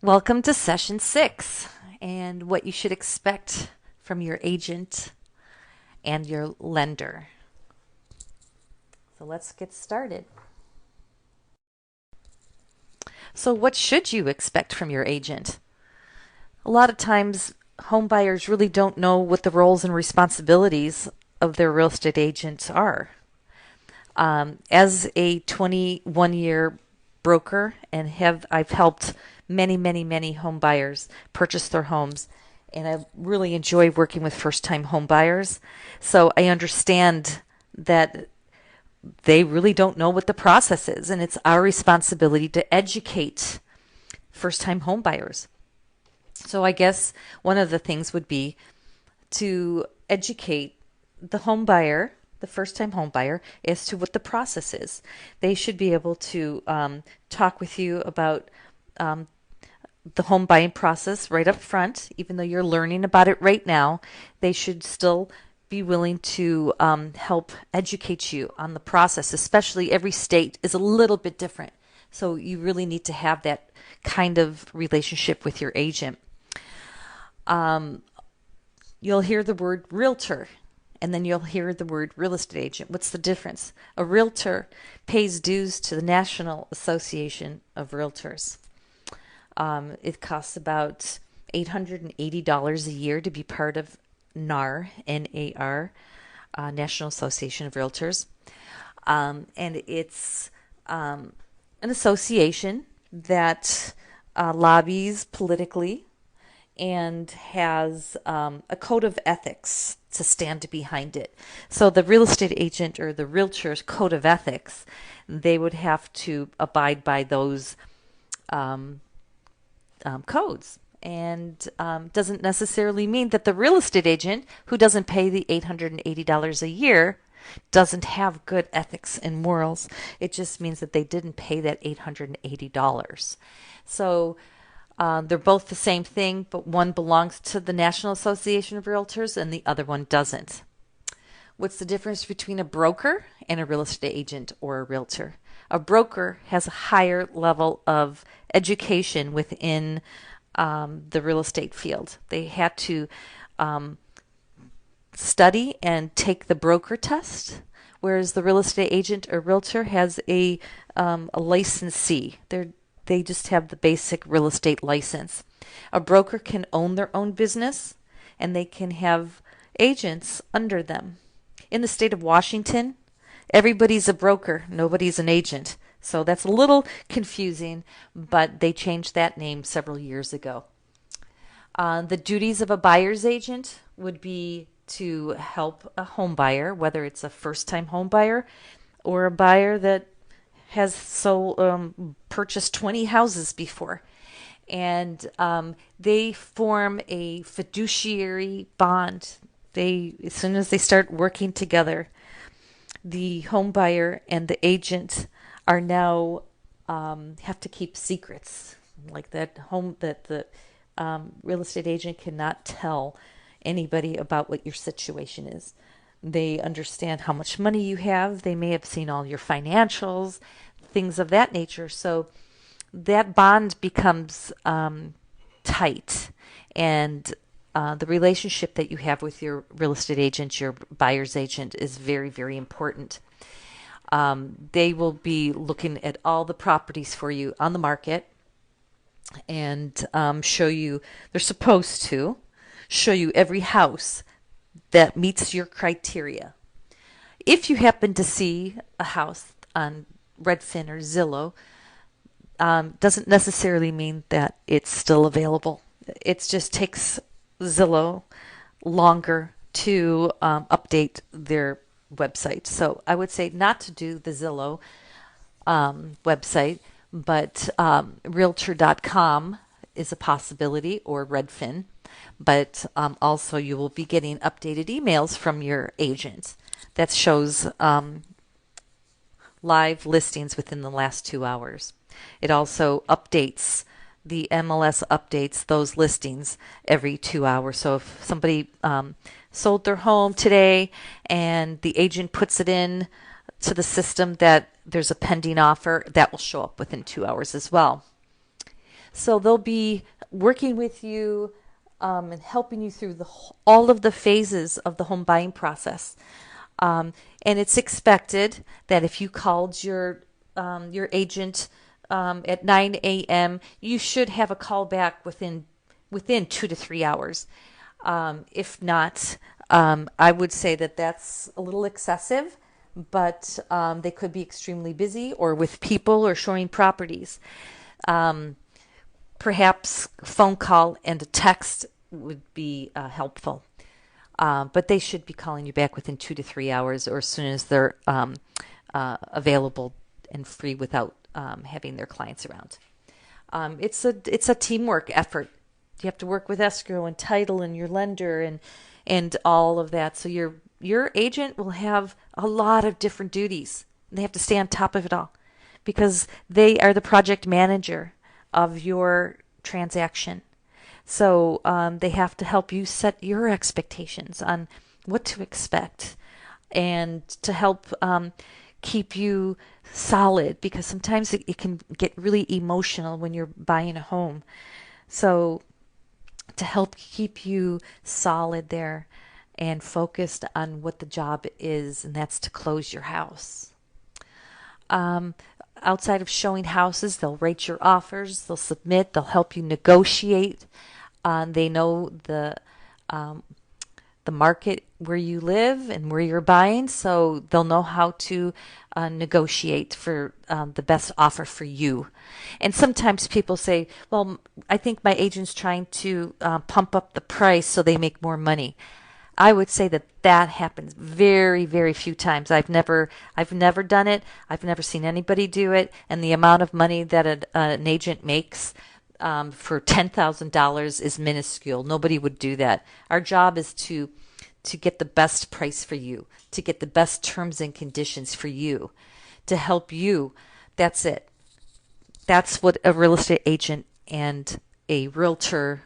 Welcome to session 6 and what you should expect from your agent and your lender. So let's get started. So, what should you expect from your agent? A lot of times, home buyers really don't know what the roles and responsibilities of their real estate agents are. As a 21-year broker, and I've helped many home buyers purchase their homes, and I really enjoy working with first-time home buyers. So I understand that they really don't know what the process is, and it's our responsibility to educate first-time home buyers. So I guess one of the things would be to educate the home buyer, the first time home buyer, as to what the process is. They should be able to talk with you about the home buying process right up front. Even though you're learning about it right now, they should still be willing to help educate you on the process, especially every state is a little bit different. So you really need to have that kind of relationship with your agent. You'll hear the word realtor, and then you'll hear the word real estate agent. What's the difference? A realtor pays dues to the National Association of Realtors. It costs about $880 a year to be part of NAR, N-A-R, National Association of Realtors. And it's an association that lobbies politically and has a code of ethics to stand behind it. So the real estate agent or the realtor's code of ethics, they would have to abide by those codes. And doesn't necessarily mean that the real estate agent who doesn't pay the $880 a year doesn't have good ethics and morals. It just means that they didn't pay that $880. So they're both the same thing, but one belongs to the National Association of Realtors and the other one doesn't. What's the difference between a broker and a real estate agent or a realtor? A broker has a higher level of education within the real estate field. They had to study and take the broker test, whereas the real estate agent or realtor has a licensee. They just have the basic real estate license. A broker can own their own business, and they can have agents under them. In the state of Washington, everybody's a broker, nobody's an agent. So that's a little confusing, but they changed that name several years ago. The duties of a buyer's agent would be to help a home buyer, whether it's a first-time home buyer or a buyer that has purchased 20 houses before. And they form a fiduciary bond. As soon as they start working together, the home buyer and the agent are now have to keep secrets, like that the real estate agent cannot tell anybody about what your situation is. They understand how much money you have. They may have seen all your financials, things of that nature. So that bond becomes tight, and the relationship that you have with your real estate agent, your buyer's agent, is very important. They will be looking at all the properties for you on the market and show you, they're supposed to show you every house that meets your criteria. If you happen to see a house on Redfin or Zillow, doesn't necessarily mean that it's still available. It just takes Zillow longer to update their website. So I would say not to do the Zillow website, but Realtor.com is a possibility, or Redfin. But also you will be getting updated emails from your agent that shows live listings within the last 2 hours. It also updates, the MLS updates those listings every 2 hours. So if somebody sold their home today and the agent puts it in to the system that there's a pending offer, that will show up within 2 hours as well. So they'll be working with you and helping you through all of the phases of the home buying process. And it's expected that if you called your agent at 9 a.m., you should have a call back within 2 to 3 hours. If not, I would say that that's a little excessive, but they could be extremely busy or with people or showing properties. Um, Perhaps a phone call and a text would be helpful. But they should be calling you back within 2 to 3 hours or as soon as they're available and free without having their clients around. It's a teamwork effort. You have to work with escrow and title and your lender and all of that. So your agent will have a lot of different duties. They have to stay on top of it all because they are the project manager of your transaction. So they have to help you set your expectations on what to expect and to help keep you solid because sometimes it can get really emotional when you're buying a home. So to help keep you solid there and focused on what the job is, and that's to close your house. Um, Outside of showing houses, they'll rate your offers, they'll submit, they'll help you negotiate. They know um, the market where you live and where you're buying, so they'll know how to negotiate for the best offer for you. And sometimes people say, well, I think my agent's trying to pump up the price so they make more money. I would say that that happens very, very few times. I've never done it. I've never seen anybody do it. And the amount of money that an agent makes for $10,000 is minuscule. Nobody would do that. Our job is to get the best price for you, to get the best terms and conditions for you, to help you. That's it. That's what a real estate agent and a realtor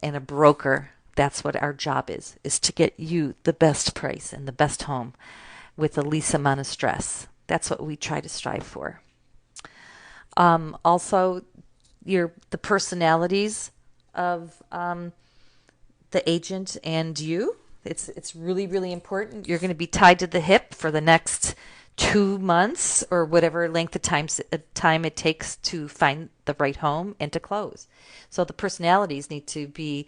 and a broker, that's what our job is to get you the best price and the best home with the least amount of stress. That's what we try to strive for. Also, the personalities of the agent and you. It's really, really important. You're going to be tied to the hip for the next 2 months or whatever length of time it takes to find the right home and to close. So the personalities need to be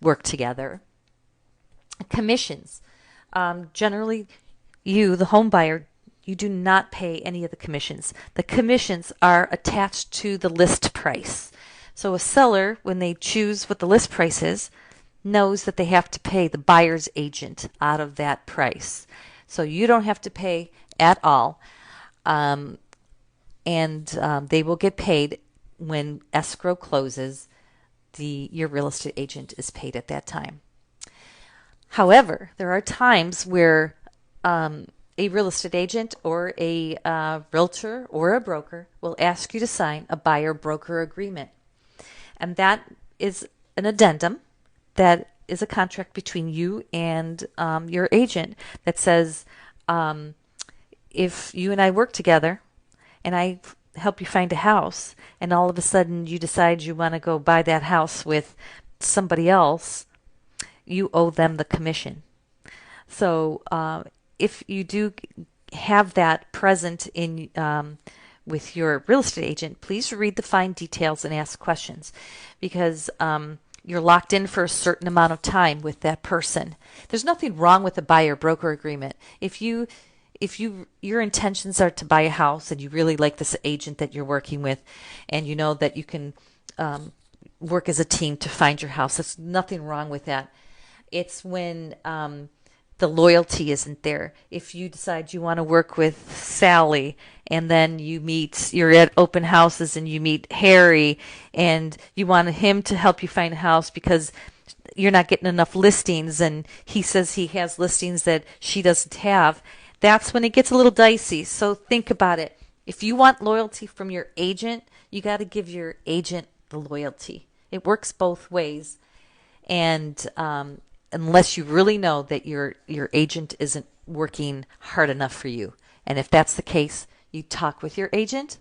work together. Commissions. Generally, you, the home buyer, you do not pay any of the commissions. The commissions are attached to the list price. So a seller, when they choose what the list price is, knows that they have to pay the buyer's agent out of that price. So you don't have to pay at all. And they will get paid when escrow closes. Your real estate agent is paid at that time. However, there are times where a real estate agent or a realtor or a broker will ask you to sign a buyer-broker agreement. And that is an addendum that is a contract between you and your agent that says, if you and I work together and I help you find a house and all of a sudden you decide you want to go buy that house with somebody else, you owe them the commission. So if you do have that present in with your real estate agent, please read the fine details and ask questions because you're locked in for a certain amount of time with that person. There's nothing wrong with a buyer broker agreement. If your intentions are to buy a house and you really like this agent that you're working with and you know that you can work as a team to find your house, there's nothing wrong with that. It's when the loyalty isn't there. If you decide you want to work with Sally and then you're at open houses and you meet Harry and you want him to help you find a house because you're not getting enough listings and he says he has listings that she doesn't have, that's when it gets a little dicey. So think about it. If you want loyalty from your agent, you got to give your agent the loyalty. It works both ways. And unless you really know that your agent isn't working hard enough for you. And if that's the case, you talk with your agent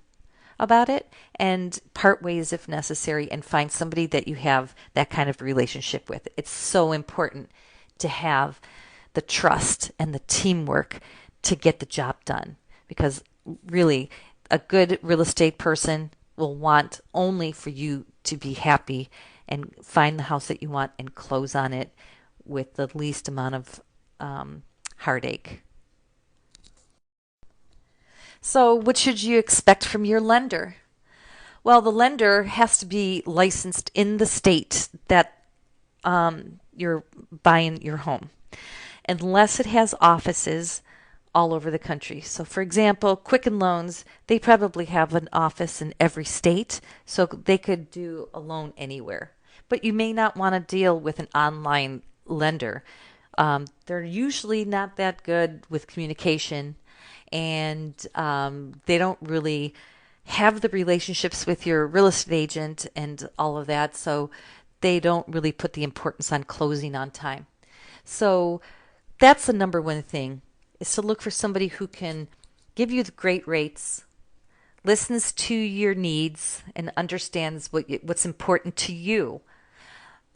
about it and part ways if necessary and find somebody that you have that kind of relationship with. It's so important to have the trust and the teamwork to get the job done because really a good real estate person will want only for you to be happy and find the house that you want and close on it with the least amount of heartache. So, what should you expect from your lender? Well, the lender has to be licensed in the state that you're buying your home, unless it has offices all over the country. So, for example, Quicken Loans, they probably have an office in every state, so they could do a loan anywhere. But you may not want to deal with an online lender. They're usually not that good with communication, and they don't really have the relationships with your real estate agent and all of that, so they don't really put the importance on closing on time. So that's the number one thing is to look for somebody who can give you the great rates, listens to your needs, and understands what's important to you.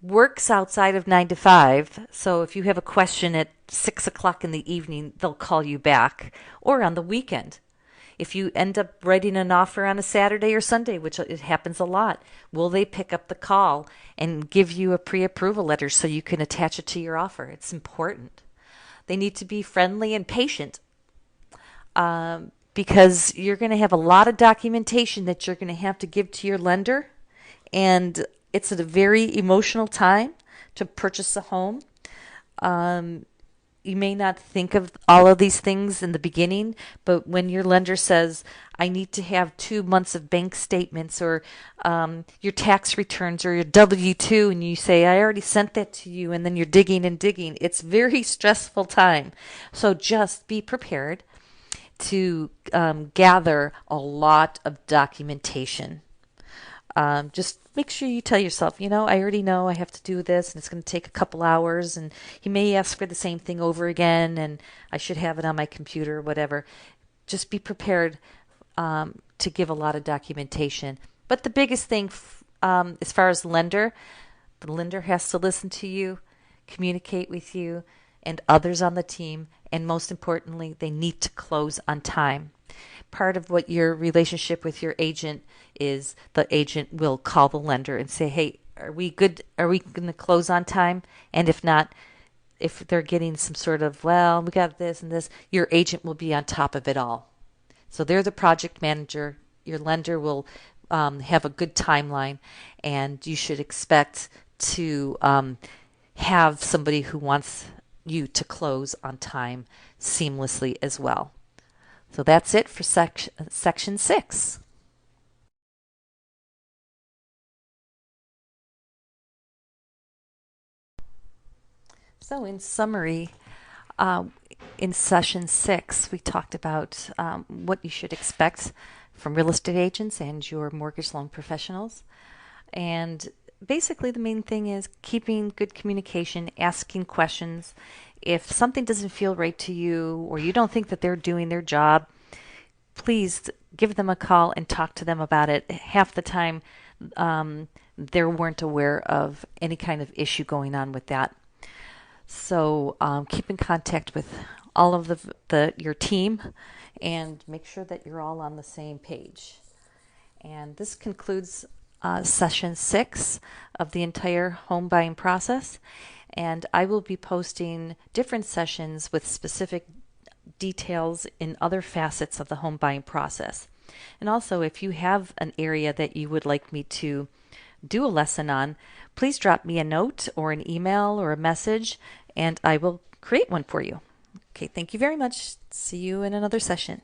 Works outside of 9 to 5, so if you have a question at 6 o'clock in the evening, they'll call you back, or on the weekend. If you end up writing an offer on a Saturday or Sunday, which it happens a lot, will they pick up the call and give you a pre-approval letter so you can attach it to your offer? It's important. They need to be friendly and patient because you're going to have a lot of documentation that you're going to have to give to your lender, and it's at a very emotional time to purchase a home. You may not think of all of these things in the beginning, but when your lender says, I need to have 2 months of bank statements or your tax returns or your W-2, and you say, I already sent that to you, and then you're digging and digging, it's very stressful time. So just be prepared to gather a lot of documentation. Just make sure you tell yourself, I already know I have to do this and it's going to take a couple hours and he may ask for the same thing over again and I should have it on my computer or whatever. Just be prepared to give a lot of documentation. But the biggest thing as far as the lender has to listen to you, communicate with you and others on the team, and most importantly, they need to close on time. Part of what your relationship with your agent is, the agent will call the lender and say, hey, are we good? Are we going to close on time? And if not, if they're getting some sort of, well, we got this and this, your agent will be on top of it all. So they're the project manager. Your lender will have a good timeline, and you should expect to have somebody who wants you to close on time seamlessly as well. So that's it for section 6. So in summary, in session 6, we talked about what you should expect from real estate agents and your mortgage loan professionals. And basically the main thing is keeping good communication, asking questions. If something doesn't feel right to you or you don't think that they're doing their job, please give them a call and talk to them about it. Half the time, they weren't aware of any kind of issue going on with that. So keep in contact with all of your team and make sure that you're all on the same page. And this concludes session 6 of the entire home buying process. And I will be posting different sessions with specific details in other facets of the home buying process. And also, if you have an area that you would like me to do a lesson on, please drop me a note or an email or a message, and I will create one for you. Okay, thank you very much. See you in another session.